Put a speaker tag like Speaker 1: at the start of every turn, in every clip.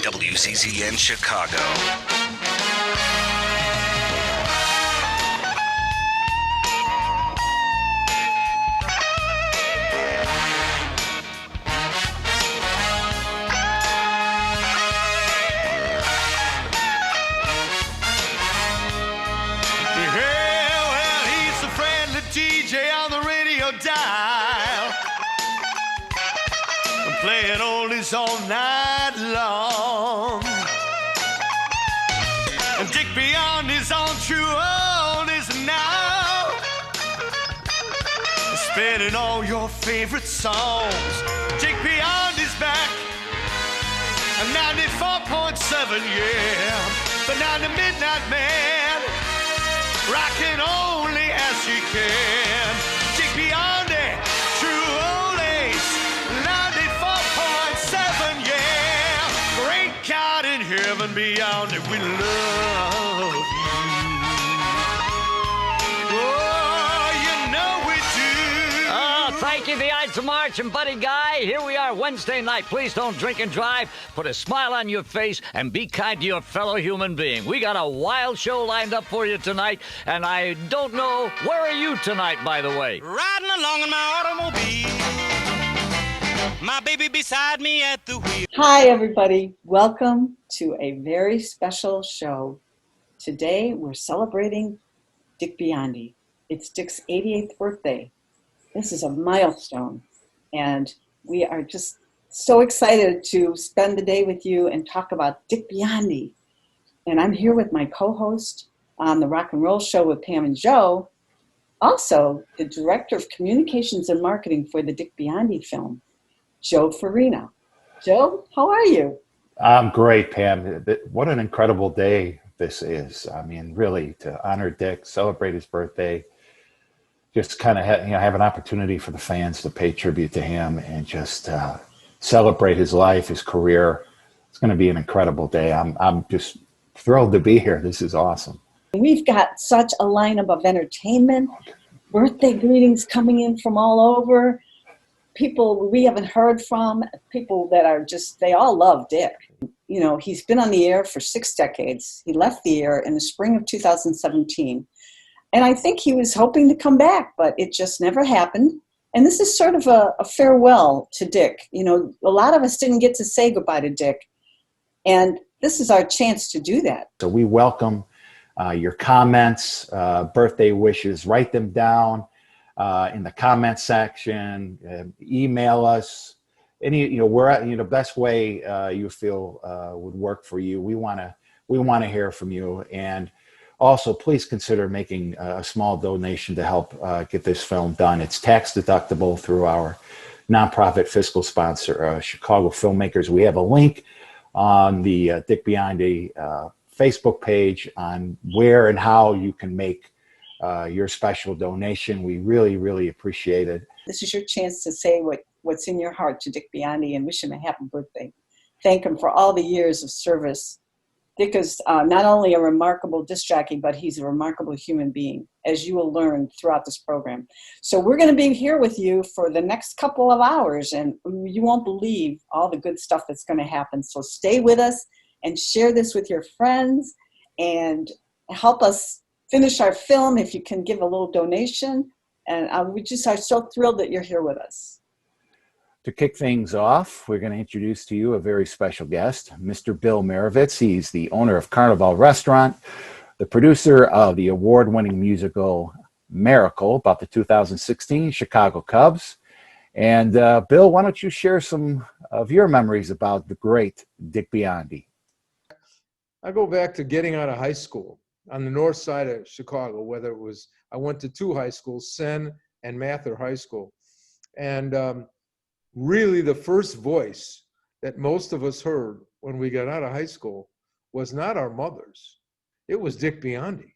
Speaker 1: WCCN Chicago.
Speaker 2: Playing oldies all night long. And Dick Biondi's on true oldies now. Spinning all your favorite songs. Dick Biondi's back. 94.7, yeah. But now the Midnight Man, rocking only as he can. Dick Biondi, true oldies. 94.7, yeah. Great God in heaven beyond it, we love you. Oh, you know we do.
Speaker 3: Oh, thank you, the Ides of March and Buddy Guy. Here we are Wednesday night. Please don't drink and drive. Put a smile on your face and be kind to your fellow human being. We got a wild show lined up for you tonight, and I don't know, where are you tonight, by the way?
Speaker 4: Riding along in my automobile. My baby beside me at the wheel.
Speaker 5: Hi, everybody. Welcome to a very special show. Today, we're celebrating Dick Biondi. It's Dick's 88th birthday. This is a milestone, and we are just so excited to spend the day with you and talk about Dick Biondi. And I'm here with my co-host on the Rock and Roll Show with Pam and Joe, also the Director of Communications and Marketing for the Dick Biondi film, Joe Farina. Joe, how are you?
Speaker 6: I'm great, Pam. What an incredible day this is. I mean, really, to honor Dick, celebrate his birthday, just kind of have an opportunity for the fans to pay tribute to him and just celebrate his life, his career. It's going to be an incredible day. I'm just thrilled to be here. This is awesome.
Speaker 5: We've got such a lineup of entertainment, birthday greetings coming in from all over. People we haven't heard from, people that are just, they all love Dick. You know, he's been on the air for 6 decades. He left the air in the spring of 2017. And I think he was hoping to come back, but it just never happened. And this is sort of a farewell to Dick. You know, a lot of us didn't get to say goodbye to Dick. And this is our chance to do that.
Speaker 6: So we welcome your comments, birthday wishes. Write them down in the comment section. Email us. The best way you feel would work for you. We want to hear from you. And also, please consider making a small donation to help get this film done. It's tax deductible through our nonprofit fiscal sponsor, Chicago Filmmakers. We have a link on the Dick Biondi Facebook page on where and how you can make your special donation. We really, really appreciate it.
Speaker 5: This is your chance to say what's in your heart to Dick Biondi and wish him a happy birthday. Thank him for all the years of service. Dick is not only a remarkable disc jockey, but he's a remarkable human being, as you will learn throughout this program. So we're going to be here with you for the next couple of hours, and you won't believe all the good stuff that's going to happen. So stay with us and share this with your friends and help us finish our film if you can give a little donation. And we just are so thrilled that you're here with us.
Speaker 6: To kick things off, we're going to introduce to you a very special guest, Mr. Bill Rivets. He's the owner of Carnival Restaurant, the producer of the award-winning musical Miracle about the 2016 Chicago Cubs. And Bill, why don't you share some of your memories about the great Dick Biondi?
Speaker 7: I go back to getting out of high school on the north side of Chicago, whether it was, I went to 2 high schools, Senn and Mather High School. And really the first voice that most of us heard when we got out of high school was not our mothers. It was Dick Biondi.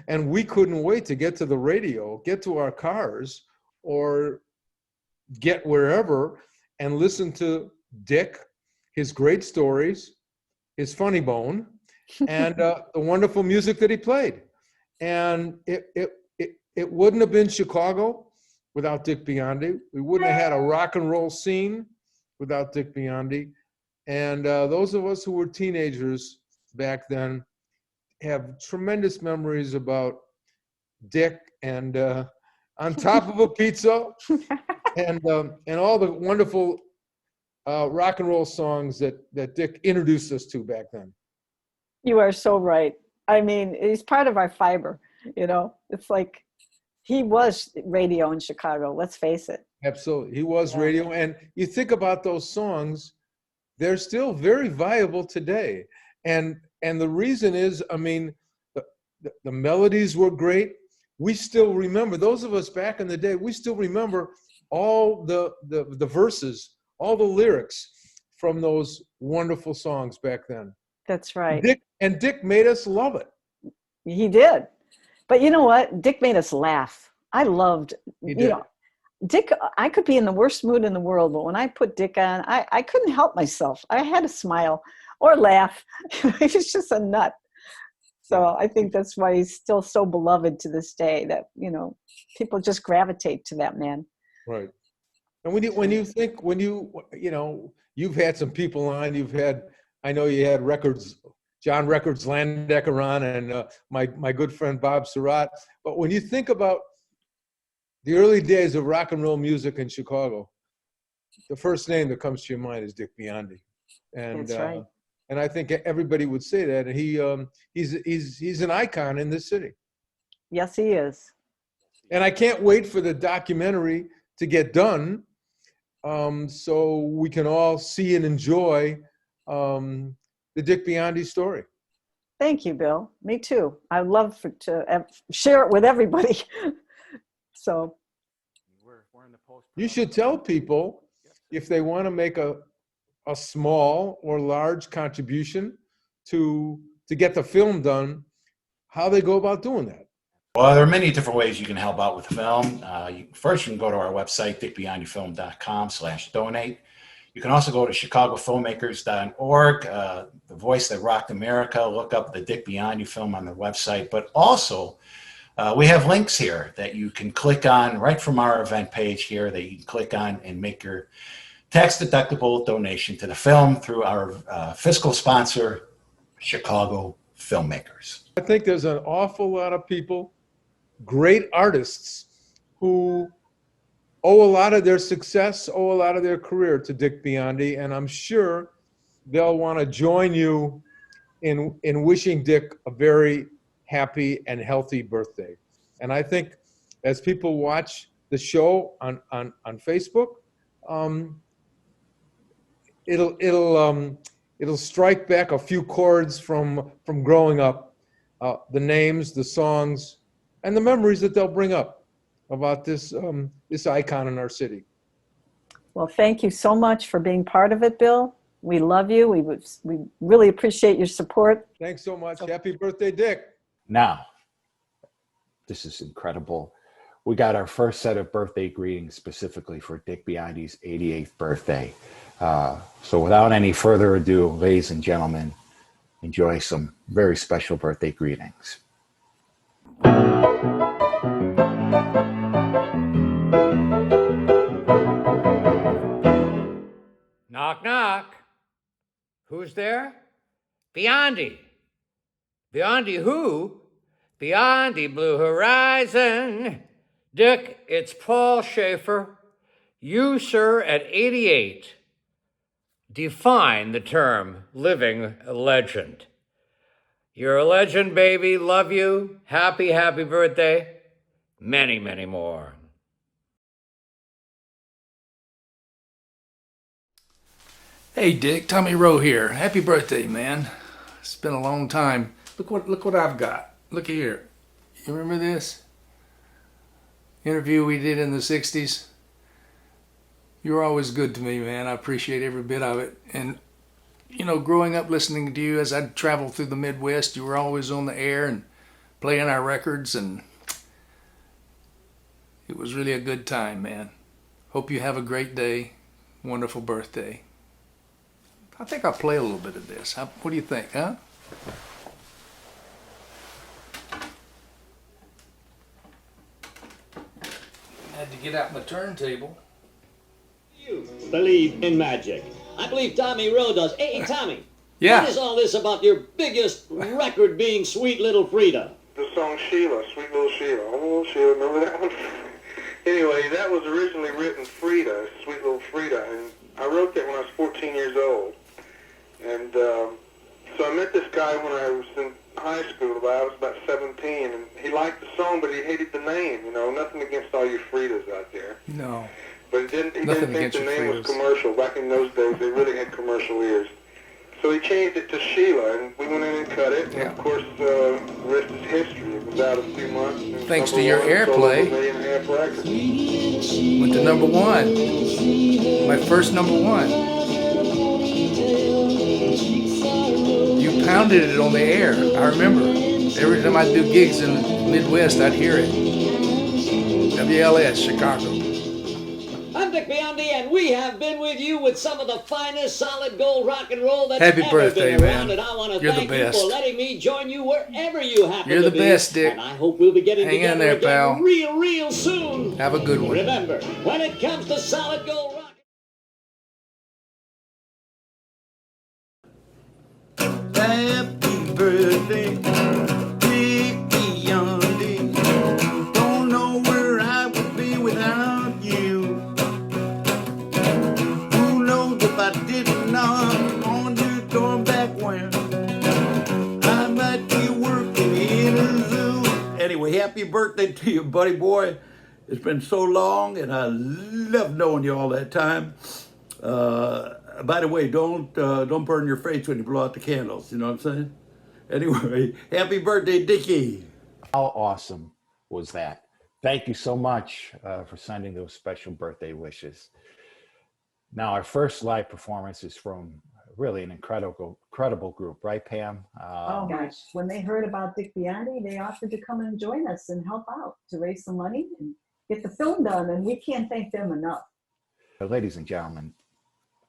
Speaker 7: and we couldn't wait to get to the radio, get to our cars, or get wherever and listen to Dick, his great stories, his funny bone, and the wonderful music that he played. And it wouldn't have been Chicago without Dick Biondi. We wouldn't have had a rock and roll scene without Dick Biondi. And those of us who were teenagers back then have tremendous memories about Dick and on top of a pizza and all the wonderful rock and roll songs that Dick introduced us to back then.
Speaker 5: You are so right. I mean, he's part of our fiber, you know. It's like he was radio in Chicago, let's face it.
Speaker 7: Absolutely. He was radio. And you think about those songs, they're still very viable today. And the reason is, I mean, the melodies were great. We still remember, those of us back in the day, we still remember all the verses, all the lyrics from those wonderful songs back then.
Speaker 5: That's right.
Speaker 7: Dick made us love it.
Speaker 5: He did. But you know what? Dick made us laugh. I loved,
Speaker 7: He did.
Speaker 5: Dick, I could be in the worst mood in the world, but when I put Dick on, I couldn't help myself. I had to smile or laugh. He was just a nut. So I think that's why he's still so beloved to this day, that, you know, people just gravitate to that man.
Speaker 7: Right. And you know, you've had some people on, I know you had John Records Landecker on, and my good friend Bob Surratt. But when you think about the early days of rock and roll music in Chicago, the first name that comes to your mind is Dick Biondi. And,
Speaker 5: That's right.
Speaker 7: And I think everybody would say that. And he's an icon in this city.
Speaker 5: Yes, he is.
Speaker 7: And I can't wait for the documentary to get done, so we can all see and enjoy the Dick Biondi story.
Speaker 5: Thank you, Bill. Me too. I'd love to share it with everybody. So
Speaker 7: You should tell people, if they want to make a small or large contribution to get the film done, how they go about doing that.
Speaker 6: Well, there are many different ways you can help out with the film. First, you can go to our website, dickbeyondyourfilm.com/donate. You can also go to chicagofilmmakers.org, the voice that rocked America. Look up the Dick Biondi film on their website. But also, we have links here that you can click on right from our event page here, that you can click on and make your tax-deductible donation to the film through our fiscal sponsor, Chicago Filmmakers.
Speaker 7: I think there's an awful lot of people, great artists, who owe a lot of their success, owe a lot of their career to Dick Biondi, and I'm sure they'll want to join you in wishing Dick a very happy and healthy birthday. And I think as people watch the show on Facebook, it'll strike back a few chords from growing up, the names, the songs, and the memories that they'll bring up about this icon in our city.
Speaker 5: Well, thank you so much for being part of it, Bill. We love you. We really appreciate your support.
Speaker 7: Thanks so much. Happy birthday, Dick.
Speaker 6: Now, this is incredible. We got our first set of birthday greetings specifically for Dick Biondi's 88th birthday. So without any further ado, ladies and gentlemen, enjoy some very special birthday greetings.
Speaker 3: Knock, knock. Who's there? Biondi. Biondi who? Biondi Blue Horizon. Dick, it's Paul Schaefer. You, sir, at 88. Define the term living legend. You're a legend, baby. Love you. Happy, happy birthday. Many, many more.
Speaker 8: Hey Dick, Tommy Rowe here. Happy birthday, man. It's been a long time. Look what I've got. Look here. You remember this? Interview we did in the 60s? You were always good to me, man. I appreciate every bit of it. And, you know, growing up listening to you as I'd travel through the Midwest, you were always on the air and playing our records, and it was really a good time, man. Hope you have a great day. Wonderful birthday. I think I'll play a little bit of this. What do you think, huh? Had to get out my turntable.
Speaker 9: You believe in magic. I believe Tommy Rowe does. Hey, Tommy.
Speaker 8: Yeah.
Speaker 9: What is all this about your biggest record being Sweet Little Frida?
Speaker 10: The song Sheila, Sweet Little Sheila. Oh, Sheila, remember that one? Anyway, that was originally written Frida, Sweet Little Frida, and I wrote that when I was 14 years old. And so I met this guy when I was in high school. I was about 17, and he liked the song, but he hated the name. You know, nothing against all you Fridas out there.
Speaker 8: No.
Speaker 10: But he didn't think the name was commercial. Back in those days, they really had commercial ears. So he changed it to Sheila, and we went in and cut it. And of course, the rest is history. It was out a few months.
Speaker 8: Thanks to your airplay.
Speaker 10: $1.5 million records.
Speaker 8: Went to number one. My first number one. You pounded it on the air. I remember. Every time I'd do gigs in the Midwest, I'd hear it. WLS, Chicago.
Speaker 9: I'm Dick Biondi, and we have been with you with some of the finest solid gold rock and roll that's
Speaker 8: Happy
Speaker 9: ever
Speaker 8: birthday,
Speaker 9: been around.
Speaker 8: man.
Speaker 9: And I want to
Speaker 8: You're the
Speaker 9: thank you
Speaker 8: best.
Speaker 9: for letting me join you wherever you happen
Speaker 8: You're
Speaker 9: to
Speaker 8: the
Speaker 9: be.
Speaker 8: best, Dick.
Speaker 9: And I hope we'll be getting
Speaker 8: Hang in
Speaker 9: together
Speaker 8: there,
Speaker 9: again
Speaker 8: pal.
Speaker 9: real soon.
Speaker 8: Have a good one.
Speaker 9: Remember, when it comes to solid gold rock.
Speaker 11: Happy birthday, Dick Biondi. Don't know where I would be without you. Who knows if I didn't knock on your door back when I might be working in a zoo. Anyway, happy birthday to you, buddy boy. It's been so long, and I love knowing you all that time. By the way, don't burn your face when you blow out the candles. You know what I'm saying? Anyway, happy birthday, Dickie.
Speaker 6: How awesome was that? Thank you so much for sending those special birthday wishes. Now, our first live performance is from really an incredible group, right, Pam?
Speaker 5: Oh gosh, when they heard about Dick Biondi, they offered to come and join us and help out to raise some money and get the film done, and we can't thank them enough.
Speaker 6: Ladies and gentlemen,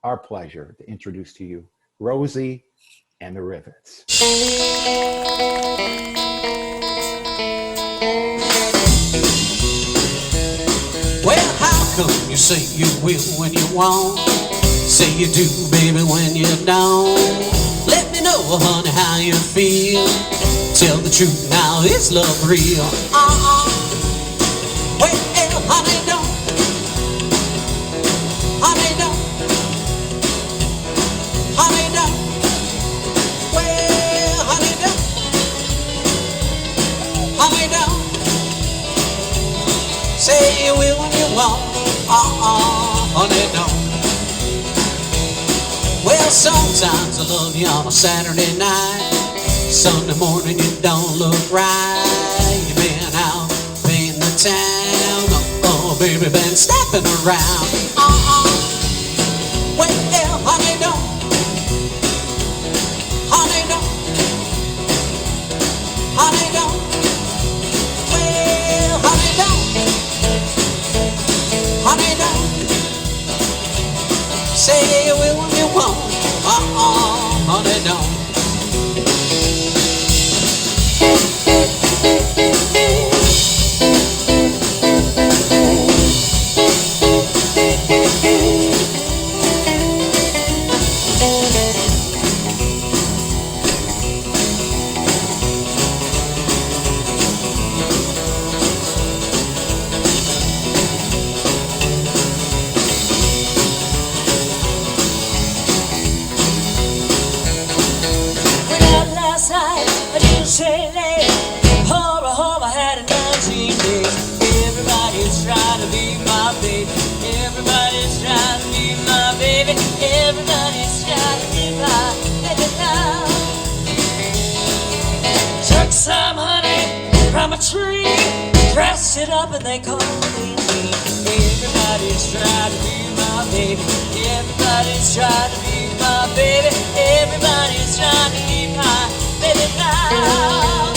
Speaker 6: our pleasure to introduce to you Rosie and the Rivets.
Speaker 12: Well, how come you say you will when you won't? Say you do, baby, when you don't. Let me know, honey, how you feel. Tell the truth now, is love real? Well, honey, don't. Honey, don't. Honey, don't. Well, honey, don't. Honey, don't. Say you will when you won't. Honey, don't. Well, sometimes I love you on a Saturday night. Sunday morning you don't look right. You've been out painting the town. Oh, baby, been stepping around. Well, honey, don't. Honey, don't. Honey, don't. Well, honey, don't. Honey, don't. Say you will when you won't. Honey, don't.
Speaker 13: Tree, dress it up and they call me. Everybody's trying to be my baby. Everybody's trying to be my baby. Everybody's trying to be my baby now.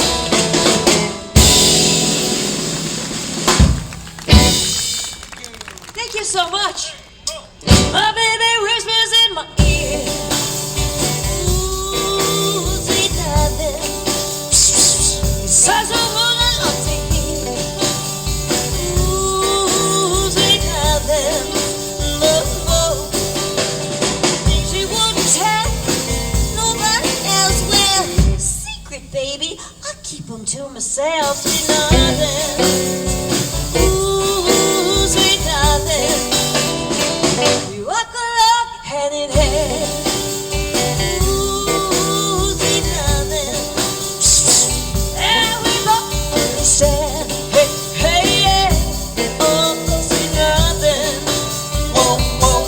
Speaker 13: Thank you so much. My baby whispers in my ear. Ooh, sweet nothing. Such a myself, sweet nothing. Ooh, sweet nothing. We walk along hand in hand. Ooh, sweet nothing. And we both understand. Hey, hey, yeah. Oh, sweet nothing. Whoa, whoa.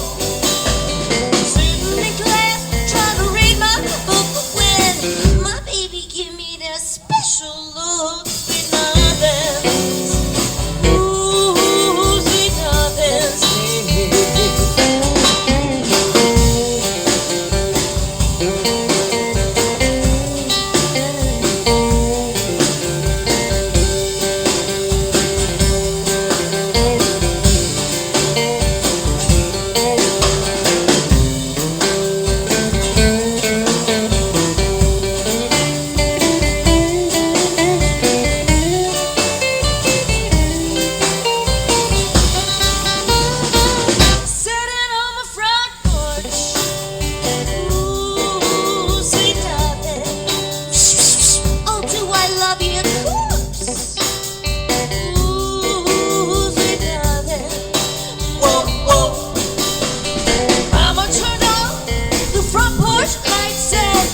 Speaker 13: Sitting in class, trying to read my book when my baby give me that special look. Sweet nothings. Ooh, sweet nothings. Sitting on my front porch. Ooh, sweet nothings. Oh, do I love you, of course. Ooh, sweet nothings. Whoa, whoa. Mama turned on the front porch light, said,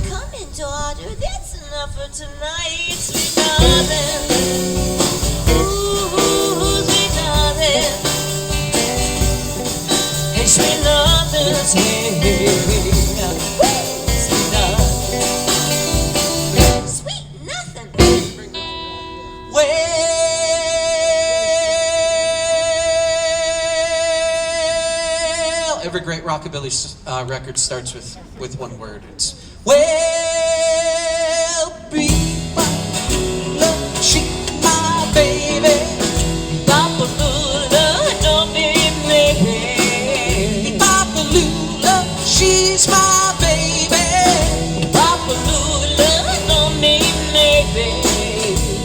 Speaker 13: "Come in, daughter, that's enough for tonight." Sweet nothings. Ooh, sweet nothings. Hey, sweet nothings. Hey, hey, hey. Sweet nothing. Sweet nothing.
Speaker 12: Well, every great rockabilly record starts with one word. It's well, be she my baby.
Speaker 13: Papa Lula, don't be maybe.
Speaker 12: Papa Lula, she's my baby.
Speaker 13: Papa Lula, don't be maybe.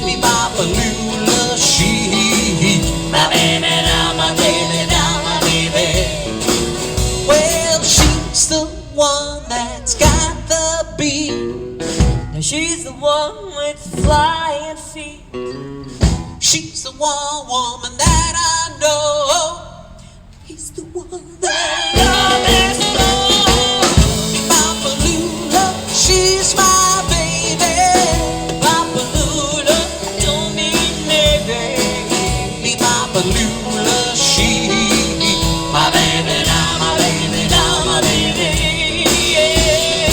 Speaker 12: Me Papa Lula, she
Speaker 13: My baby now, my baby now, my baby.
Speaker 12: well, she's the one that's got the beat.
Speaker 13: Now she's the one with flying feet.
Speaker 12: She's the one woman that I know. He's the one that
Speaker 13: Love is
Speaker 12: Papa Lula, she's my baby.
Speaker 13: Papa Lula, don't be maybe.
Speaker 12: Me Papa Lula, she
Speaker 13: My baby now, my baby now, my baby. Yeah.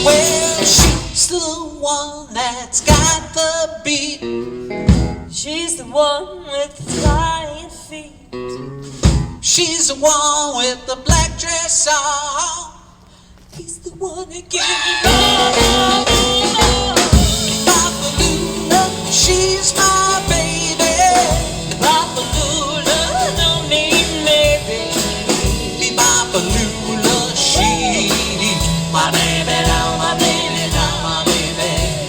Speaker 12: well, she's the one that's got the beat.
Speaker 13: She's the one with flying feet.
Speaker 12: She's the one with the black dress on. He's the one that gave me Papa Lula, she's my baby.
Speaker 13: Papa Lula, don't need maybe.
Speaker 12: Me Papa Lula, she
Speaker 13: My baby now, my baby now, my baby.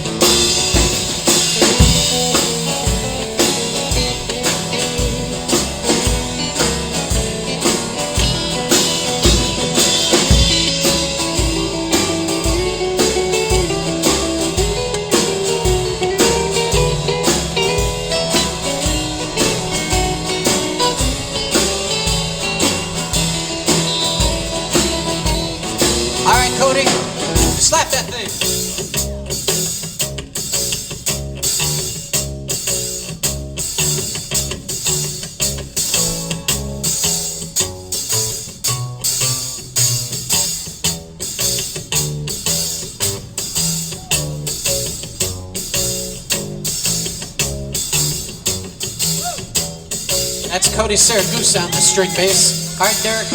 Speaker 12: All right, Cody, slap that thing. That's Cody Saragoose on the string bass. All right, Derek.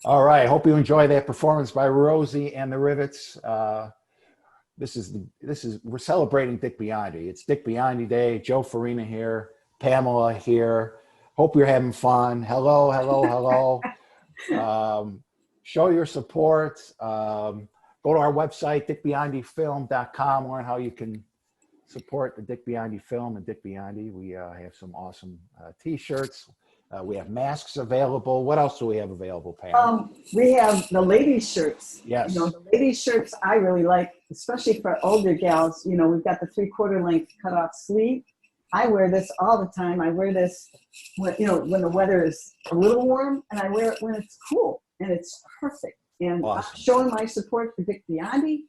Speaker 6: All right. Hope you enjoy that performance by Rosie and the Rivets. We're celebrating Dick Biondi. It's Dick Biondi Day. Joe Farina here, Pamela here. Hope you're having fun. Hello, hello, hello. Show your support. Go to our website, dickbiondyfilm.com. Learn how you can support the Dick Biondi film and Dick Biondi. We have some awesome T-shirts. We have masks available. What else do we have available, Pam?
Speaker 5: We have the ladies' shirts.
Speaker 6: Yes.
Speaker 5: You know, the ladies' shirts I really like, especially for older gals. You know, we've got the 3/4 length cut-off sleeve. I wear this all the time. I wear this when, when the weather is a little warm, and I wear it when it's cool, and it's perfect. And
Speaker 6: awesome.
Speaker 5: I'm showing my support for Dick Biondi,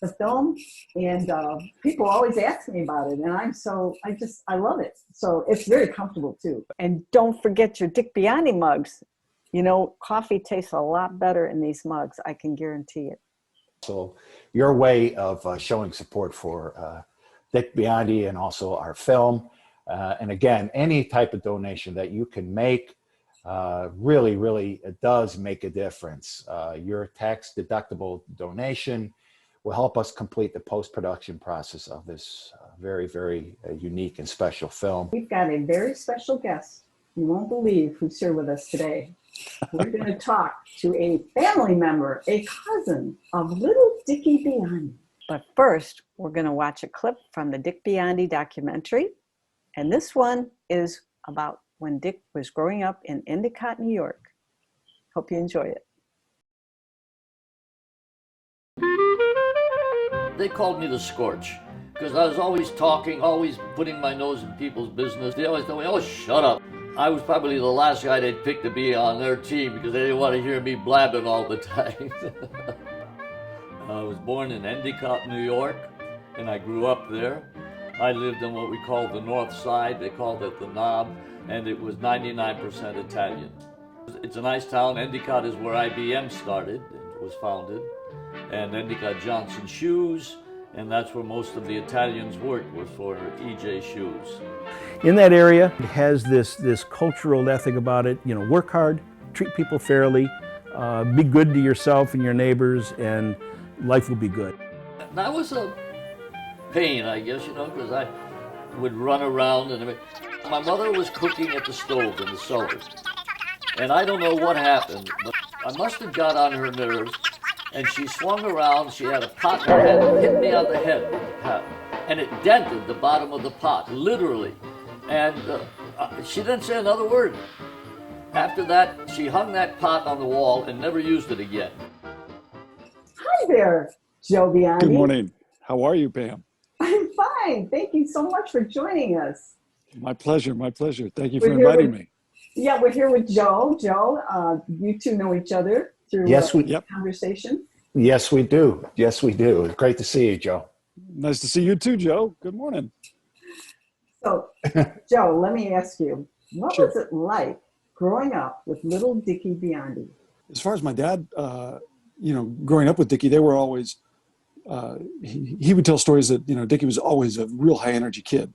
Speaker 5: the film, and people always ask me about it, and I love it. So it's very comfortable too. And don't forget your Dick Biondi mugs. You know, coffee tastes a lot better in these mugs. I can guarantee it.
Speaker 6: So your way of showing support for Dick Biondi and also our film. And again, any type of donation that you can make really, it does make a difference. Your tax deductible donation will help us complete the post-production process of this very, very unique and special film.
Speaker 5: We've got a very special guest. You won't believe who's here with us today. We're going to talk to a family member, a cousin of little Dickie Biondi. But first, we're going to watch a clip from the Dick Biondi documentary. And this one is about when Dick was growing up in Endicott, New York. Hope you enjoy it.
Speaker 3: They called me the Scorch because I was always talking, always putting my nose in people's business. They always told me, oh, shut up. I was probably the last guy they'd pick to be on their team because they didn't want to hear me blabbing all the time. I was born in Endicott, New York, and I grew up there. I lived in what we call the North Side. They called it the Knob, and it was 99% Italian. It's a nice town. Endicott is where IBM started, was founded, and Endicott Johnson Shoes, and that's where most of the Italians worked, was for EJ Shoes.
Speaker 14: In that area, it has this cultural ethic about it. You know, work hard, treat people fairly, be good to yourself and your neighbors, and life will be good.
Speaker 3: That was a pain, I guess, because I would run around and my mother was cooking at the stove in the cellar. And I don't know what happened, but I must have got on her nerves, and she swung around. She had a pot in her head and hit me on the head with the pot. And it dented the bottom of the pot, literally. And she didn't say another word. After that, she hung that pot on the wall and never used it again.
Speaker 5: Hi there, Joe Biondi.
Speaker 15: Good morning. How are you, Pam?
Speaker 5: I'm fine. Thank you so much for joining us.
Speaker 15: My pleasure. My pleasure. Thank you for inviting me.
Speaker 5: Yeah, we're here with Joe. Joe, you two know each other through conversation.
Speaker 6: Yes, we do. Yes, we do. It's great to see you, Joe.
Speaker 15: Nice to see you too, Joe. Good morning.
Speaker 5: So, Joe, let me ask you, what was it like growing up with little Dickie Biondi?
Speaker 15: As far as my dad, growing up with Dickie, they were always, he would tell stories that, Dickie was always a real high energy kid,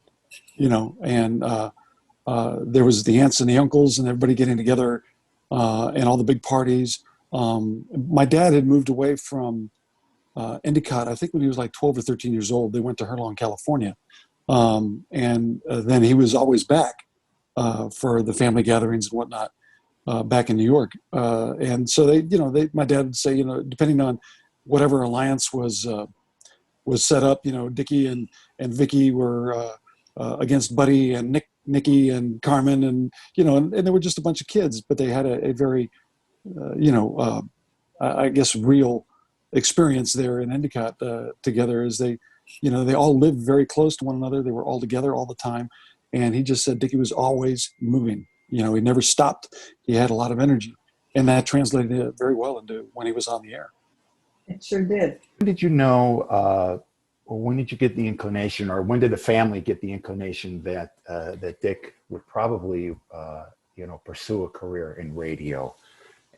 Speaker 15: and there was the aunts and the uncles and everybody getting together and all the big parties. My dad had moved away from Endicott, I think when he was like 12 or 13 years old. They went to Herlong, California. And then he was always back for the family gatherings and whatnot back in New York. And so my dad would say, depending on whatever alliance was set up, Dickie and Vicky were against Buddy and Nikki and Carmen, and and they were just a bunch of kids, but they had a very, I guess, real experience there in Endicott together, as they all lived very close to one another. They were all together all the time. And he just said Dickie was always moving. He never stopped. He had a lot of energy. And that translated very well into when he was on the air.
Speaker 5: It sure did.
Speaker 6: When did you know, or when did you get the inclination, or when did the family get the inclination that Dick would probably, pursue a career in radio?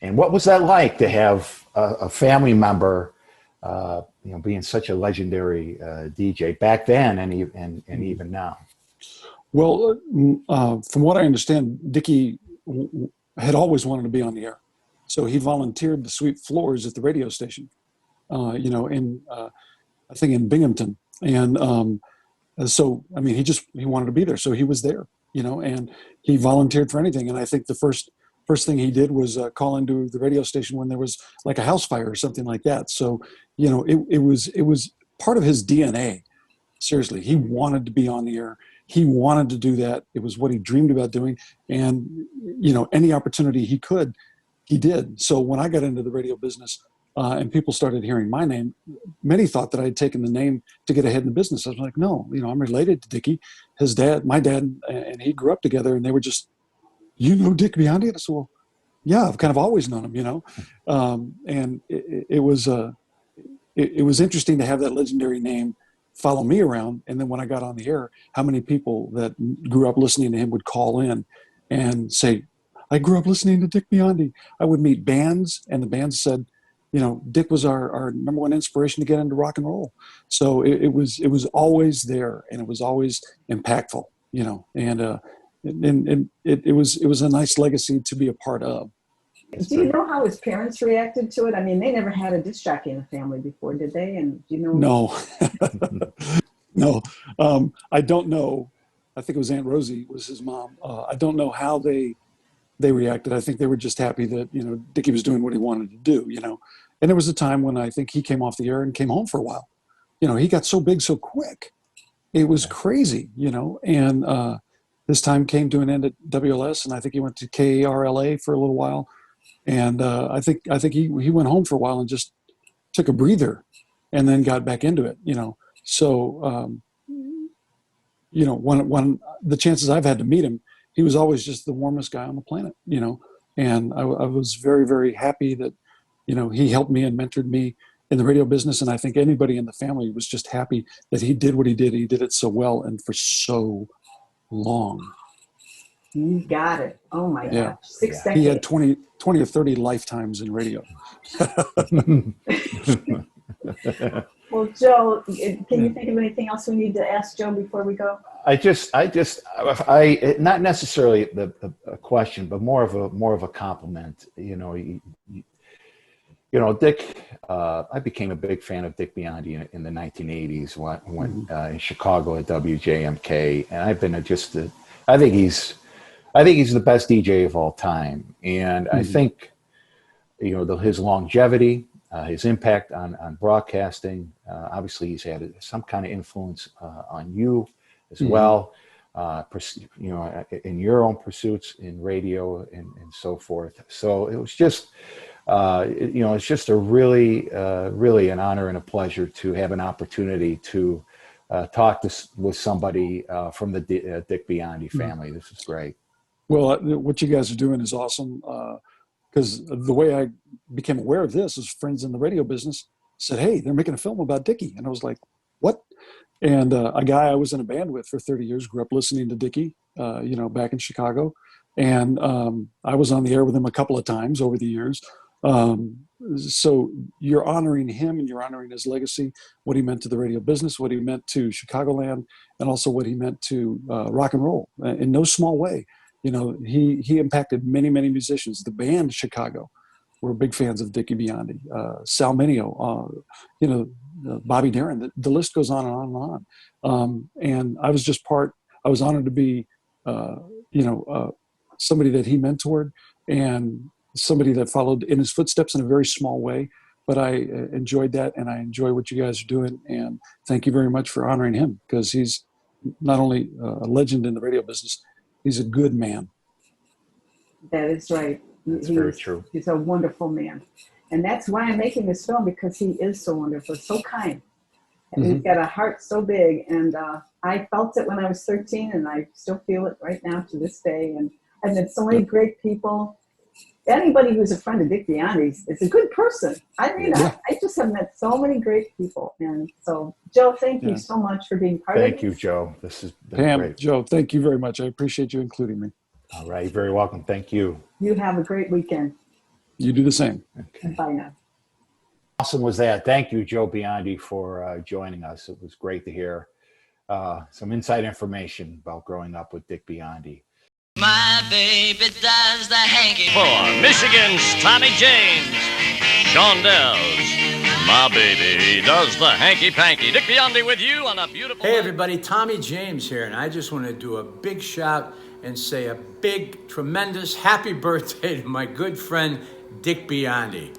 Speaker 6: And what was that like to have a family member being such a legendary DJ back then and even now?
Speaker 15: Well, from what I understand, Dickie had always wanted to be on the air. So he volunteered to sweep floors at the radio station, in I think in Binghamton. And so, I mean, he wanted to be there. So he was there, and he volunteered for anything. And I think the first thing he did was call into the radio station when there was like a house fire or something like that. So, it was part of his DNA. Seriously, he wanted to be on the air. He wanted to do that. It was what he dreamed about doing. And, any opportunity he could, he did. So when I got into the radio business and people started hearing my name, many thought that I had taken the name to get ahead in the business. I was like, no, I'm related to Dickie. His dad, my dad, and he grew up together, and they were just, Dick Biondi? I said, well, yeah, I've kind of always known him, and it was interesting to have that legendary name follow me around. And then when I got on the air, how many people that grew up listening to him would call in and say, I grew up listening to Dick Biondi. I would meet bands, and the bands said, Dick was our number one inspiration to get into rock and roll. So it was always there, and it was always impactful, and it was a nice legacy to be a part of.
Speaker 5: Do you know how his parents reacted to it? I mean, they never had a disc jockey in the family before, did they? And do you know?
Speaker 15: No, I don't know. I think it was Aunt Rosie was his mom. I don't know how they reacted. I think they were just happy that, Dickie was doing what he wanted to do, And there was a time when I think he came off the air and came home for a while. He got so big so quick. It was crazy, and this time came to an end at WLS, and I think he went to KRLA for a little while. And I think he went home for a while and just took a breather and then got back into it, So, when the chances I've had to meet him, he was always just the warmest guy on the planet, and I was very, very happy that, he helped me and mentored me in the radio business. And I think anybody in the family was just happy that he did what he did. He did it so well and for so long.
Speaker 5: You got it. Oh my gosh. 6 decades.
Speaker 15: He had 20 or 30 lifetimes in radio.
Speaker 5: Well, Joe, can you think of anything else we need to ask Joe before we go?
Speaker 6: I not necessarily a question, but more of a compliment. Dick, I became a big fan of Dick Biondi in the 1980s when in Chicago at WJMK, and I've been I think he's the best DJ of all time, and I think his longevity, his impact on broadcasting. Obviously, he's had some kind of influence on you as well. In your own pursuits in radio and so forth. So it was just, it's just a really an honor and a pleasure to have an opportunity to talk with somebody from the Dick Biondi family. This is great.
Speaker 15: Well, what you guys are doing is awesome. Because the way I became aware of this is friends in the radio business said, hey, they're making a film about Dickie. And I was like, what? And a guy I was in a band with for 30 years grew up listening to Dickie, back in Chicago. And I was on the air with him a couple of times over the years. So you're honoring him and you're honoring his legacy, what he meant to the radio business, what he meant to Chicagoland, and also what he meant to rock and roll in no small way. He impacted many, many musicians. The band Chicago were big fans of Dickie Biondi, Sal Mineo, Bobby Darin. The list goes on and on and on. And I was just I was honored to be, somebody that he mentored and somebody that followed in his footsteps in a very small way. But I enjoyed that, and I enjoy what you guys are doing. And thank you very much for honoring him, because he's not only a legend in the radio business, he's a good man.
Speaker 5: That is right.
Speaker 6: That's very true.
Speaker 5: He's a wonderful man. And that's why I'm making this film, because he is so wonderful, so kind. And he's got a heart so big. And I felt it when I was 13, and I still feel it right now to this day. And I've met so many great people. Anybody who's a friend of Dick Biondi is a good person. I mean, I just have met so many great people. And so, Joe, thank you so much for being part of it.
Speaker 6: Thank you, Joe. This is
Speaker 15: Pam,
Speaker 6: great.
Speaker 15: Joe, thank you very much. I appreciate you including me.
Speaker 6: All right. You're very welcome. Thank you.
Speaker 5: You have a great weekend.
Speaker 15: You do the same.
Speaker 6: Okay.
Speaker 5: Bye now.
Speaker 6: Awesome was that. Thank you, Joe Biondi, for joining us. It was great to hear some inside information about growing up with Dick Biondi.
Speaker 13: My baby does the hanky.
Speaker 3: For Michigan's Tommy James, Shondells, my baby does the hanky-panky. Dick Biondi with you on a beautiful...
Speaker 16: Hey everybody, Tommy James here, and I just want to do a big shout and say a big, tremendous happy birthday to my good friend Dick Biondi.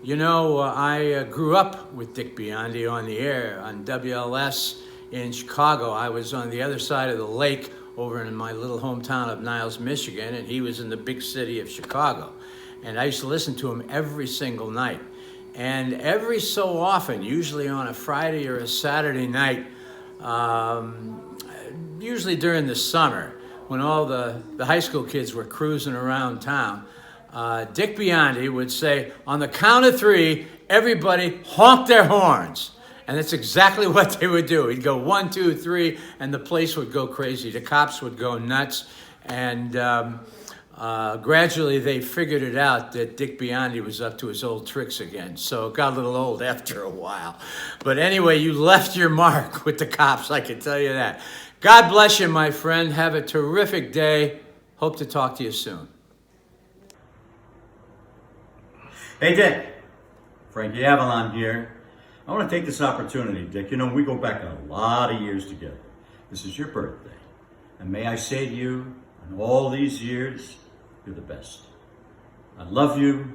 Speaker 16: You know, I grew up with Dick Biondi on the air on WLS in Chicago. I was on the other side of the lake over in my little hometown of Niles, Michigan, and he was in the big city of Chicago. And I used to listen to him every single night. And every so often, usually on a Friday or a Saturday night, usually during the summer, when all the high school kids were cruising around town, Dick Biondi would say, on the count of three, everybody honk their horns. And that's exactly what they would do. He'd go 1, 2, 3, and the place would go crazy. The cops would go nuts. And gradually they figured it out that Dick Biondi was up to his old tricks again. So it got a little old after a while. But anyway, you left your mark with the cops, I can tell you that. God bless you, my friend. Have a terrific day. Hope to talk to you soon.
Speaker 17: Hey, Dick. Frankie Avalon here. I want to take this opportunity, Dick. You know, we go back a lot of years together. This is your birthday. And may I say to you, in all these years, you're the best. I love you.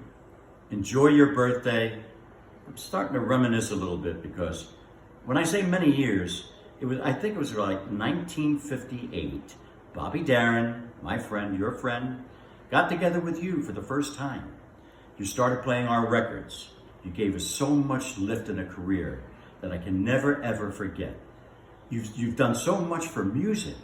Speaker 17: Enjoy your birthday. I'm starting to reminisce a little bit because when I say many years, I think it was like 1958. Bobby Darin, my friend, your friend, got together with you for the first time. You started playing our records. You gave us so much lift in a career that I can never, ever forget. You've done so much for music.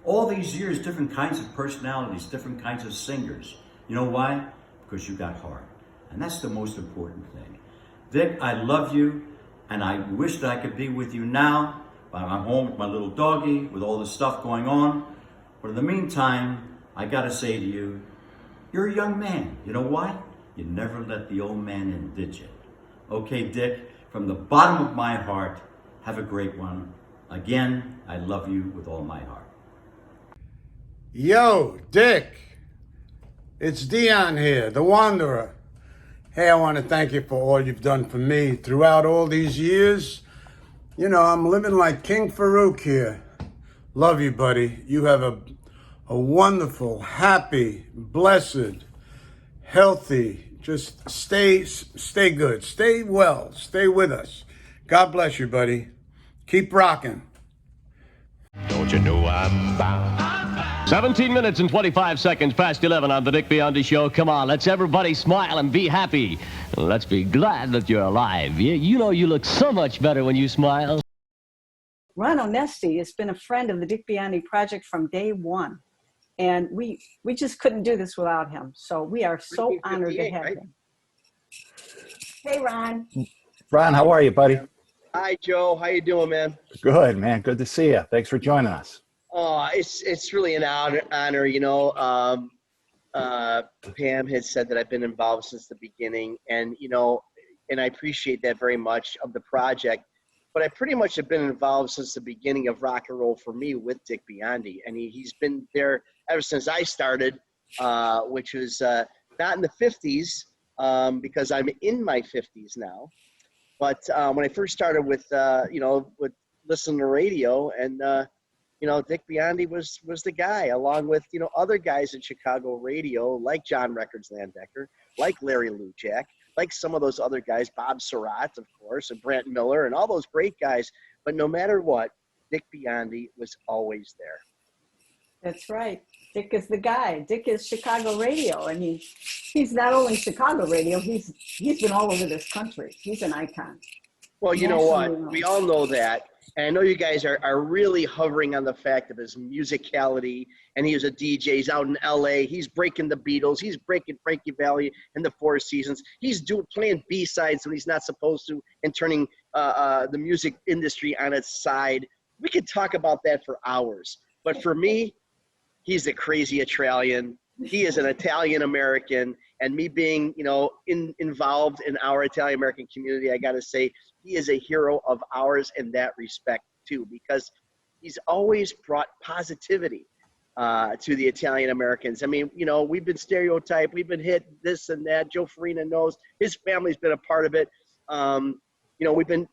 Speaker 17: All these years, different kinds of personalities, different kinds of singers. You know why? Because you got heart. And that's the most important thing. Dick, I love you, and I wish that I could be with you now, but I'm home with my little doggy, with all this stuff going on. But in the meantime, I gotta say to you, you're a young man. You know why? You never let the old man in, did you? Okay, Dick, from the bottom of my heart, have a great one. Again, I love you with all my heart.
Speaker 18: Yo, Dick. It's Dion here, the Wanderer. Hey, I want to thank you for all you've done for me throughout all these years. You know, I'm living like King Farouk here. Love you, buddy. You have a wonderful, happy, blessed, healthy, just stay good, stay well, stay with us. God bless you, buddy. Keep rocking.
Speaker 19: Don't you know I'm bound? 17 minutes and 25 seconds past 11 on the Dick Biondi Show. Come on, let's everybody smile and be happy. Let's be glad that you're alive. You know you look so much better when you smile.
Speaker 5: Ron Onesti has been a friend of the Dick Biondi Project from day one. And we just couldn't do this without him. So we are so honored to have him. Hey, Ron.
Speaker 6: Ron, how are you, buddy?
Speaker 20: Hi, Joe. How you doing, man?
Speaker 6: Good, man. Good to see you. Thanks for joining us.
Speaker 20: Oh, it's really an honor. You know, Pam has said that I've been involved since the beginning, and you know, and I appreciate that very much of the project. But I pretty much have been involved since the beginning of rock and roll for me with Dick Biondi, and he's been there ever since I started, which was not in the 50s because I'm in my 50s now. But when I first started with with listening to radio, and Dick Biondi was the guy, along with other guys in Chicago radio like John Records Landecker, like Larry Lujak, like some of those other guys, Bob Surratt, of course, and Brant Miller, and all those great guys. But no matter what, Dick Biondi was always there.
Speaker 5: That's right. Dick is the guy. Dick is Chicago radio. I mean, he's not only Chicago radio, he's been all over this country. He's an icon.
Speaker 20: Well, you know what? We all know that. And I know you guys are really hovering on the fact of his musicality. And he was a DJ. He's out in L.A. He's breaking the Beatles. He's breaking Frankie Valli and the Four Seasons. He's playing B-sides when he's not supposed to, and turning the music industry on its side. We could talk about that for hours. But for me, he's a crazy Italian. He is an Italian-American. And me being, involved in our Italian-American community, I got to say, he is a hero of ours in that respect, too, because he's always brought positivity. to the Italian Americans. I mean, you know, we've been stereotyped, we've been hit this and that. Joe Farina knows, his family's been a part of it. You know, we've been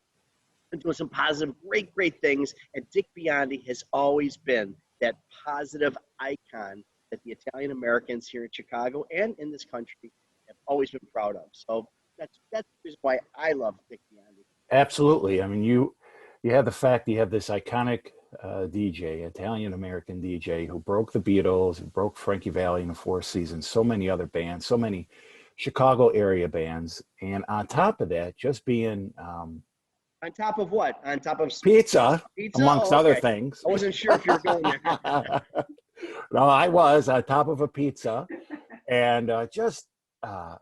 Speaker 20: doing some positive, great things. And Dick Biondi has always been that positive icon that the Italian Americans here in Chicago and in this country have always been proud of. So that's the reason why I love Dick Biondi.
Speaker 6: Absolutely. I mean, you have the fact that you have this iconic DJ, Italian American DJ, who broke the Beatles, broke Frankie Valli in the Four Seasons, so many other bands, so many Chicago area bands, and on top of that, just being
Speaker 20: on top of what? On top of
Speaker 6: pizza? Amongst other things.
Speaker 20: I wasn't sure if you were going there.
Speaker 6: No, I was on top of a pizza, and just a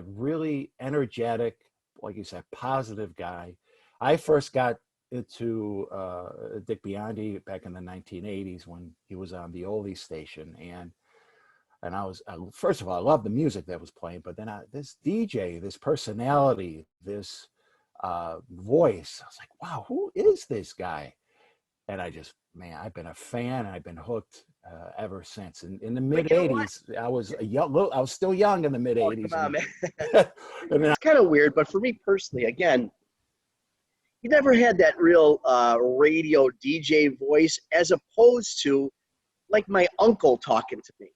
Speaker 6: really energetic, like you said, positive guy. I first got into Dick Biondi back in the 1980s when he was on the Oldies station, and I was first of all, I loved the music that was playing, but then this DJ, this personality, this voice, I was like, wow, who is this guy? And I've been a fan, and I've been hooked ever since. In the mid 80s, I was still young in the mid 80s.
Speaker 20: Come on, man. It's kind of weird, but for me personally, again, you never had that real radio DJ voice, as opposed to like my uncle talking to me,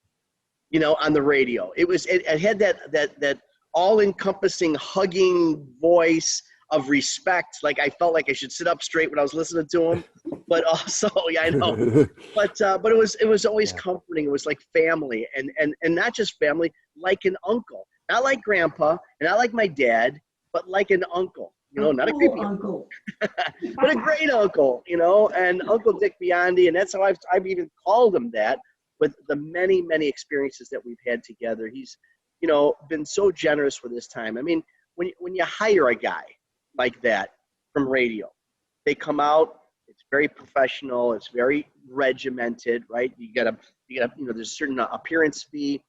Speaker 20: you know, on the radio. It had that all-encompassing, hugging voice of respect. Like I felt like I should sit up straight when I was listening to him, but also, yeah, I know. But it was always comforting. It was like family, and not just family, like an uncle, not like grandpa, and not like my dad, but like an uncle. You know, not a creepy uncle, but a great uncle. You know, and Uncle Dick Biondi, and that's how I've even called him that. With the many experiences that we've had together, he's, you know, been so generous with his time. I mean, when you hire a guy like that from radio, they come out, it's very professional, it's very regimented, right? You gotta, you know, there's a certain appearance fee,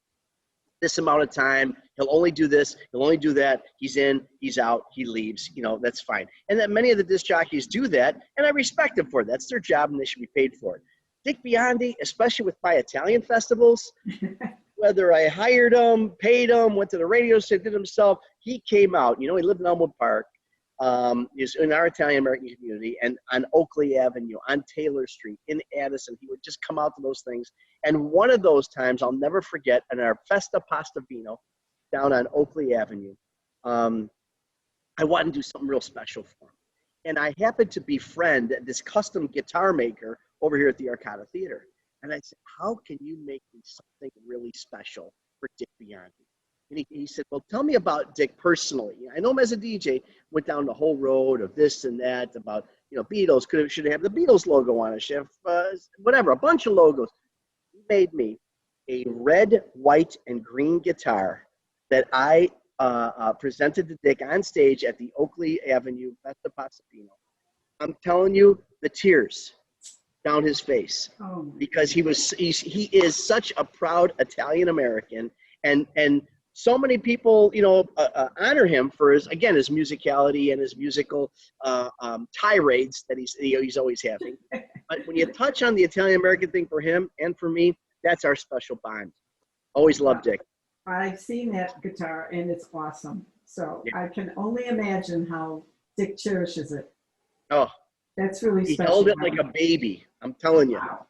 Speaker 20: this amount of time, he'll only do this, he'll only do that, he's in, he's out, he leaves, you know, that's fine. And that many of the disc jockeys do that, and I respect them for it. That's their job, and they should be paid for it. Dick Biondi, especially with my Italian festivals, whether I hired him, paid him, went to the radio station, did himself, he came out. You know, he lived in Elmwood Park. He's in our Italian American community, and on Oakley Avenue, on Taylor Street, in Addison. He would just come out to those things. And one of those times I'll never forget, in our Festa Pasta Vino down on Oakley Avenue, I wanted to do something real special for him. And I happened to befriend this custom guitar maker over here at the Arcata Theater. And I said, how can you make me something really special for Dick Biondi? And he said, well, tell me about Dick personally. I know him as a DJ, went down the whole road of this and that, about, you know, Beatles, should have the Beatles logo on it, should have, whatever, a bunch of logos. He made me a red, white, and green guitar that I presented to Dick on stage at the Oakley Avenue Festa Pasta Vino. I'm telling you, the tears down his face, because he is such a proud Italian American, and so many people, you know, honor him for his musicality and his musical tirades that he's always having. But when you touch on the Italian American thing for him and for me, that's our special bond. Always loved Dick.
Speaker 5: I've seen that guitar, and it's awesome. So yeah. I can only imagine how Dick cherishes it.
Speaker 20: Oh,
Speaker 5: that's really special.
Speaker 20: He held it like a baby. I'm telling you. Wow.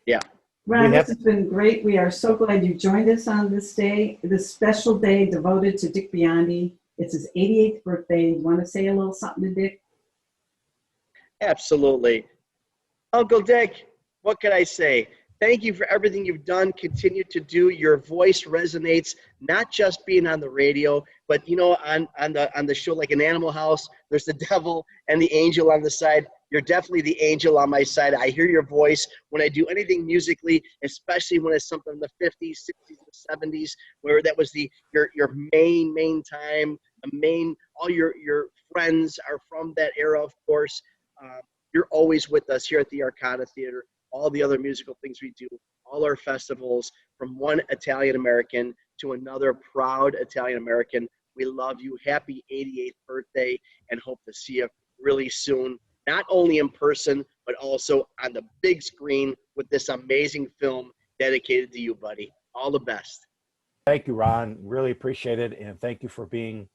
Speaker 20: Yeah.
Speaker 5: Ron, this has been great. We are so glad you joined us on this day, this special day devoted to Dick Biondi. It's his 88th birthday. You want to say a little something to Dick?
Speaker 20: Absolutely. Uncle Dick, what can I say? Thank you for everything you've done. Continue to do. Your voice resonates, not just being on the radio, but, you know, on the show like an Animal House, there's the devil and the angel on the side. You're definitely the angel on my side. I hear your voice when I do anything musically, especially when it's something in the 50s, 60s, and 70s, where that was your main time. All your friends are from that era, of course. You're always with us here at the Arcata Theater. All the other musical things we do, all our festivals, from one Italian American to another proud Italian American. We love you. Happy 88th birthday, and hope to see you really soon not only in person, but also on the big screen with this amazing film dedicated to you, buddy. All the best.
Speaker 6: Thank you, Ron. Really appreciate it. And thank you for being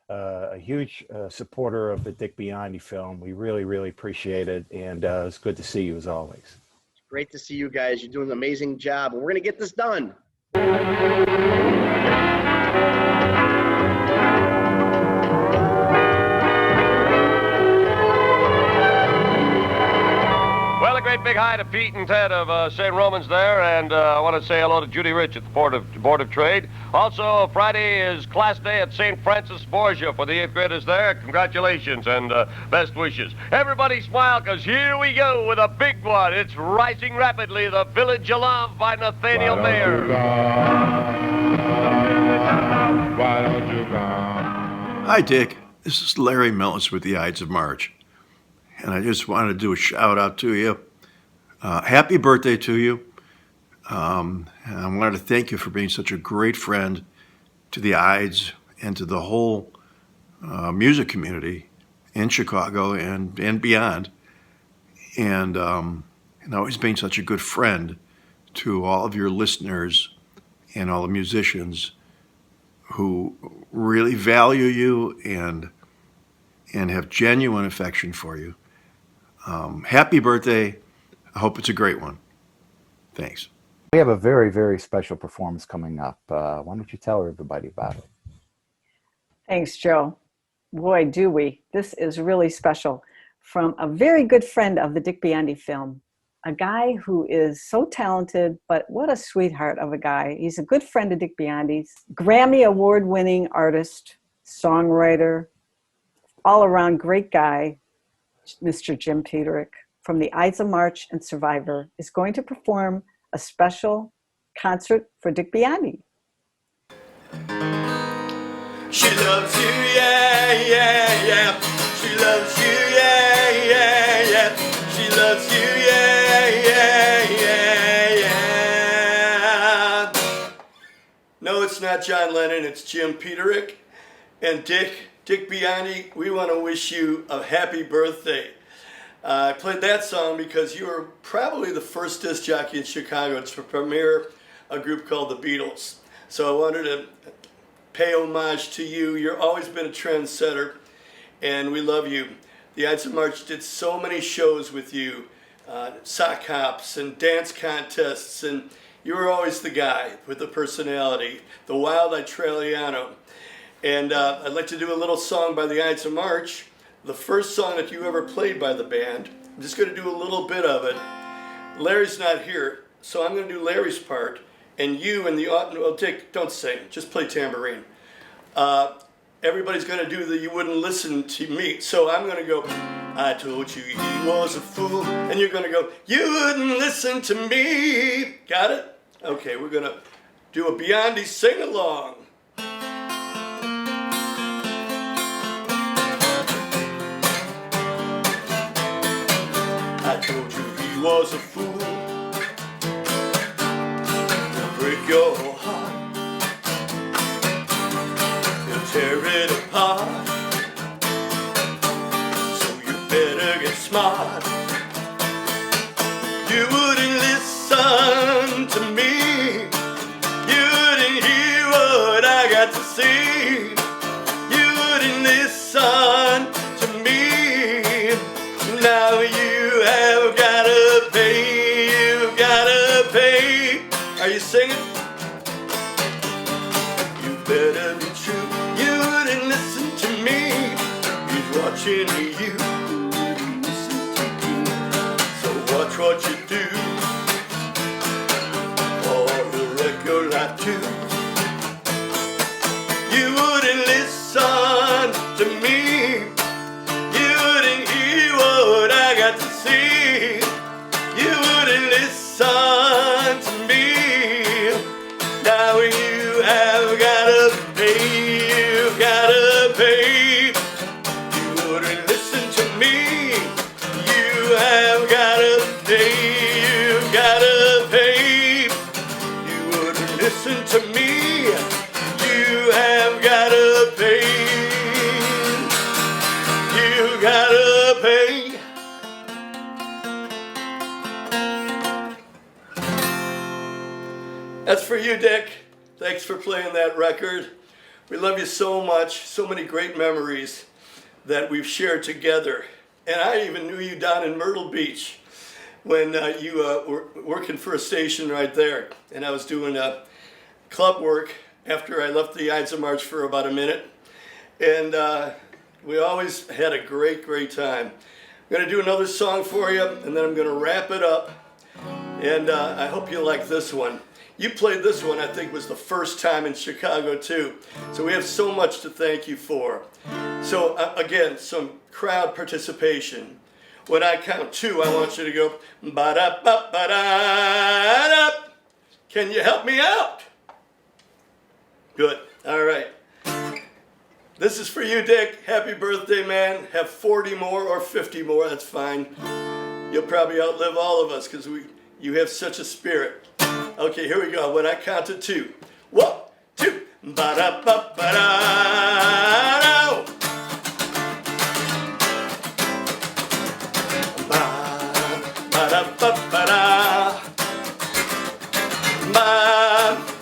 Speaker 6: a huge supporter of the Dick Biondi film. We really, really appreciate it. And it's good to see you as always.
Speaker 20: Great to see you guys. You're doing an amazing job. And we're going to get this done.
Speaker 21: Well, a great big hi to Pete and Ted of St. Romans there, and I want to say hello to Judy Rich at the Board of Trade. Also, Friday is class day at St. Francis Borgia for the 8th graders there. Congratulations and best wishes. Everybody smile, because here we go with a big one. It's Rising Rapidly, The Village of Love by Nathaniel Mayer.
Speaker 22: Why don't you come? Hi, Dick. This is Larry Millis with the Ides of March. And I just wanted to do a shout out to you. Happy birthday to you. And I wanted to thank you for being such a great friend to the Ides and to the whole music community in Chicago and beyond. And always being such a good friend to all of your listeners and all the musicians who really value you and have genuine affection for you. Happy birthday. I hope it's a great one. Thanks.
Speaker 6: We have a very, very special performance coming up. Why don't you tell everybody about it?
Speaker 5: Thanks, Joe. Boy, do we. This is really special. From a very good friend of the Dick Biondi film, a guy who is so talented, but what a sweetheart of a guy. He's a good friend of Dick Biondi's, Grammy award-winning artist, songwriter, all-around great guy. Mr. Jim Peterik from the Ides of March and Survivor is going to perform a special concert for Dick Biondi.
Speaker 2: She loves you, yeah, yeah, yeah. She loves you, yeah, yeah, yeah. She loves you, yeah, yeah, yeah, yeah. No, it's not John Lennon, it's Jim Peterik. And Dick Biondi, we want to wish you a happy birthday. I played that song because you were probably the first disc jockey in Chicago to premiere a group called the Beatles. So I wanted to pay homage to you. You've always been a trendsetter, and we love you. The Ides of March did so many shows with you, sock hops and dance contests, and you were always the guy with the personality, the wild Italiano. And I'd like to do a little song by the Ides of March, the first song that you ever played by the band. I'm just going to do a little bit of it. Larry's not here, so I'm going to do Larry's part. And you and the, well, Dick, don't sing, just play tambourine. Everybody's going to do the You Wouldn't Listen to Me. So I'm going to go, I told you he was a fool. And you're going to go, you wouldn't listen to me. Got it? Okay, we're going to do a Biondi sing-along. I told you he was a fool. He'll break your heart. He'll tear it apart. So you better get smart. You wouldn't listen to me. You wouldn't hear what I got to say. You wouldn't listen to me. Now you have gotta pay, you've gotta pay. Are you singing? You better be true, you wouldn't listen to me. He's watching you. So watch what you do, or he'll wreck your life too. You wouldn't listen to me. You wouldn't hear what I got to say. You wouldn't listen to me. Now you have gotta pay, you've gotta pay. You wouldn't listen to me. You have gotta pay, you've gotta pay. You wouldn't listen to me. You have gotta pay. You gotta pay. That's for you, Dick. Thanks for playing that record. We love you so much. So many great memories that we've shared together. And I even knew you down in Myrtle Beach when you were working for a station right there. And I was doing club work after I left the Ides of March for about a minute. And we always had a great, great time. I'm going to do another song for you, and then I'm going to wrap it up. And I hope you like this one. You played this one, I think, was the first time in Chicago, too. So we have so much to thank you for. So, again, some crowd participation. When I count 2, I want you to go, ba-da-ba-ba-da-da. Can you help me out? Good. All right. This is for you, Dick. Happy birthday, man. Have 40 more or 50 more. That's fine. You'll probably outlive all of us because you have such a spirit. Okay, here we go. When I count to 2. 1, 2. Ba-da-ba-ba-da. Ba-da-ba-ba-da.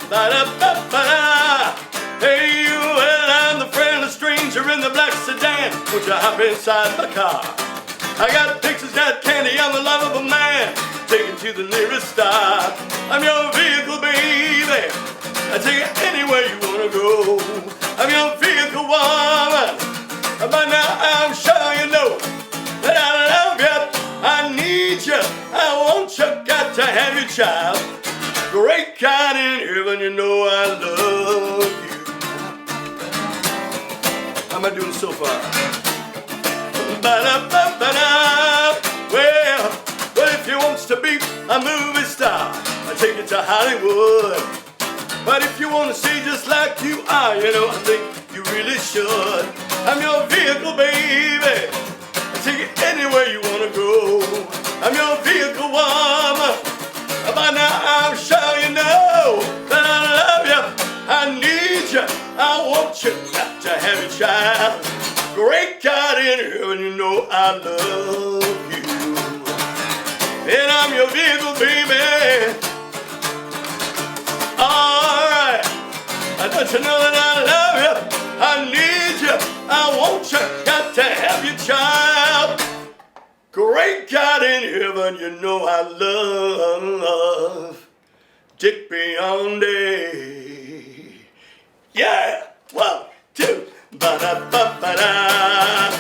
Speaker 2: Ba-da-ba-ba-da. Hey, well, I'm the friendly stranger in the black sedan. Won't you hop inside my car? I got pictures, got candy, I'm the love of a man. Take it to the nearest stop. I'm your vehicle, baby. I take it anywhere you wanna go. I'm your vehicle, woman. By now I'm sure you know that I love you, I need you, I want you, got to have your child. Great God in heaven, you know I love you. How am I doing so far? Ba-da-ba-ba-da. Well, if you wants to be a movie star, I take you to Hollywood. But if you want to see just like you are, you know, I think you really should. I'm your vehicle, baby. I take you anywhere you want to go. I'm your vehicle, woman. By now I'm sure you know that I love you, I need you, I want you, got to have your child. Great God in heaven, you know I love you. And I'm your vehicle, baby. Alright, don't you know that I love you, I need you, I want you, got to have your child. Great God in heaven, you know I love Dick Biondi. Yeah, 1, 2, ba-da-ba-ba-da.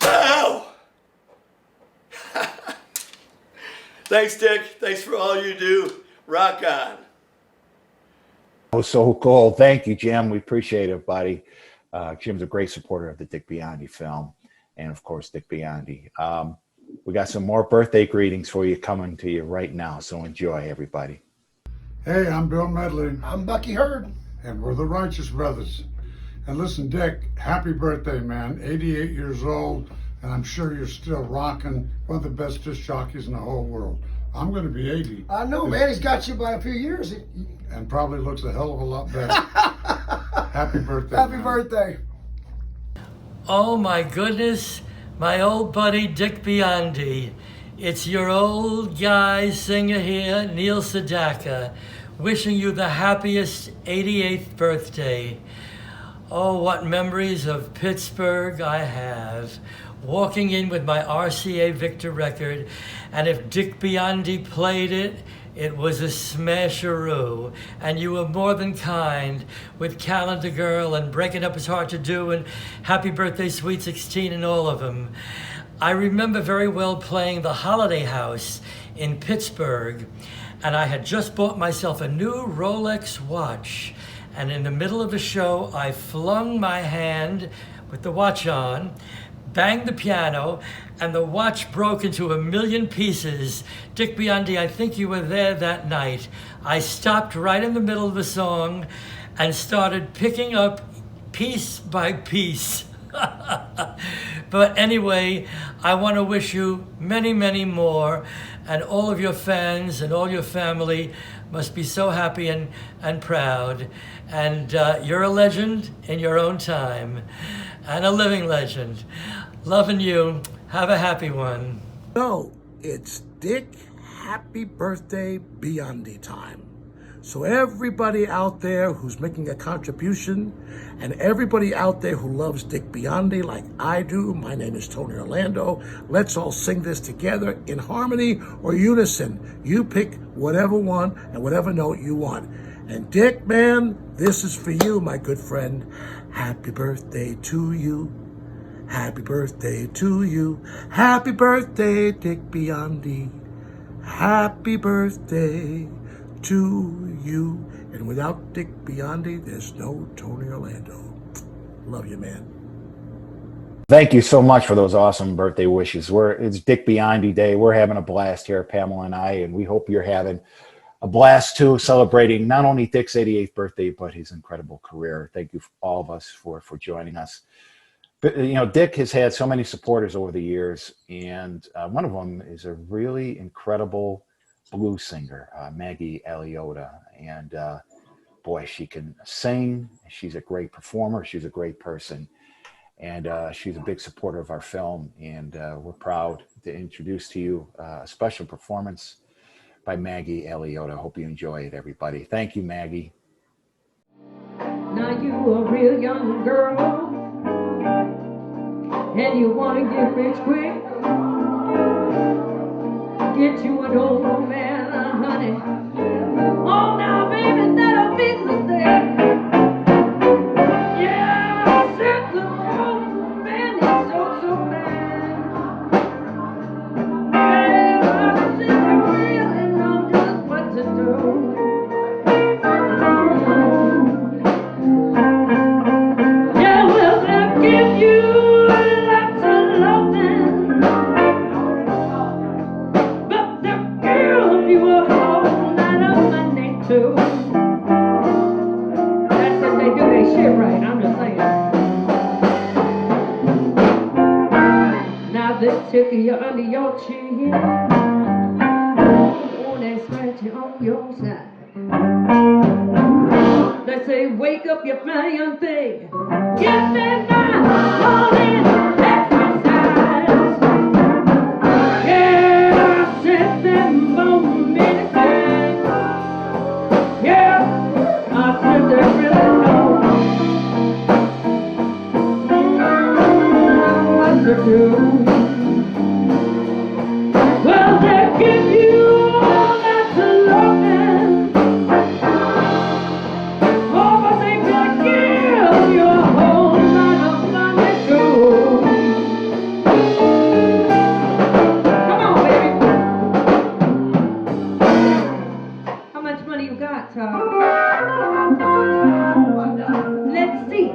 Speaker 2: Oh. Thanks, Dick. Thanks for all you do. Rock on.
Speaker 6: Oh, so cool. Thank you, Jim. We appreciate it, buddy. Jim's a great supporter of the Dick Biondi film, and of course, Dick Biondi. We got some more birthday greetings for you coming to you right now, so enjoy, everybody.
Speaker 1: Hey, I'm Bill Medley.
Speaker 4: I'm Bucky Hurd.
Speaker 1: And we're the Righteous Brothers. And listen, Dick, happy birthday, man. 88 years old, and I'm sure you're still rocking, one of the best disc jockeys in the whole world. I'm going to be 80.
Speaker 4: I know, man. He's got you by a few years.
Speaker 1: And probably looks a hell of a lot better. Happy birthday.
Speaker 4: Happy birthday.
Speaker 13: Oh, my goodness. My old buddy Dick Biondi. It's your old guy singer here, Neil Sedaka, wishing you the happiest 88th birthday. Oh, what memories of Pittsburgh I have. Walking in with my RCA Victor record, and if Dick Biondi played it, it was a smasheroo. And you were more than kind with Calendar Girl and Breaking Up Is Hard to Do and Happy Birthday Sweet 16 and all of them. I remember very well playing the Holiday House in Pittsburgh, and I had just bought myself a new Rolex watch. And in the middle of the show, I flung my hand with the watch on, banged the piano, and the watch broke into a million pieces. Dick Biondi, I think you were there that night. I stopped right in the middle of the song and started picking up piece by piece. But anyway, I want to wish you many, many more, and all of your fans and all your family must be so happy and proud. And you're a legend in your own time, and a living legend. Loving you. Have a happy one.
Speaker 4: So, it's Dick Happy Birthday Biondi time.
Speaker 7: So everybody out there who's making a contribution, and everybody out there who loves Dick Biondi like I do, my name is Tony Orlando, let's all sing this together in harmony or unison. You pick whatever one and whatever note you want. And Dick, man, this is for you, my good friend. Happy birthday to you. Happy birthday to you. Happy birthday, Dick Biondi. Happy birthday to you. And without Dick Biondi, there's no Tony Orlando. Love you, man.
Speaker 6: Thank you so much for those awesome birthday wishes. It's Dick Biondi Day. We're having a blast here, Pamela and I, and we hope you're having a blast too, celebrating not only Dick's 88th birthday, but his incredible career. Thank you, all of us, for joining us. But, you know, Dick has had so many supporters over the years, and one of them is a really incredible blues singer, Maggie Aliotta. And boy, she can sing. She's a great performer. She's a great person. And she's a big supporter of our film. And we're proud to introduce to you a special performance by Maggie Aliotta. Hope you enjoy it, everybody. Thank you, Maggie.
Speaker 10: Now you a real young girl, and you want to get rich quick. Get you an old man, honey. Oh, now, baby, that'll be the thing. Yeah, I said the old man is so bad. Yeah, I said I really know just what to do. Yeah, well, they'll give you lots of loving, but they'll give you a whole lot of money too. That's if they do their shit right, I'm just saying. Now they tickle you under your chin, oh, they scratch you on your side. They say, wake up, you fine young thing. Get me my morning exercise. Yeah, I said that morning thing. Yeah, I said that really know what to do. Well, they give you all that's loving. Oh, but they will give you a whole lot of money too. Come on, baby. How much money you got, Todd? Let's see.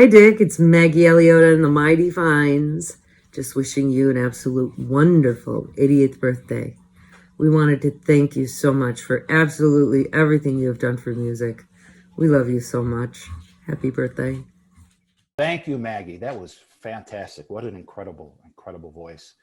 Speaker 8: Hi, Dick. It's Maggie Aliotta and the Mighty Fines. Just wishing you an absolute wonderful 80th birthday. We wanted to thank you so much for absolutely everything you have done for music. We love you so much. Happy birthday.
Speaker 6: Thank you, Maggie. That was fantastic. What an incredible, incredible voice.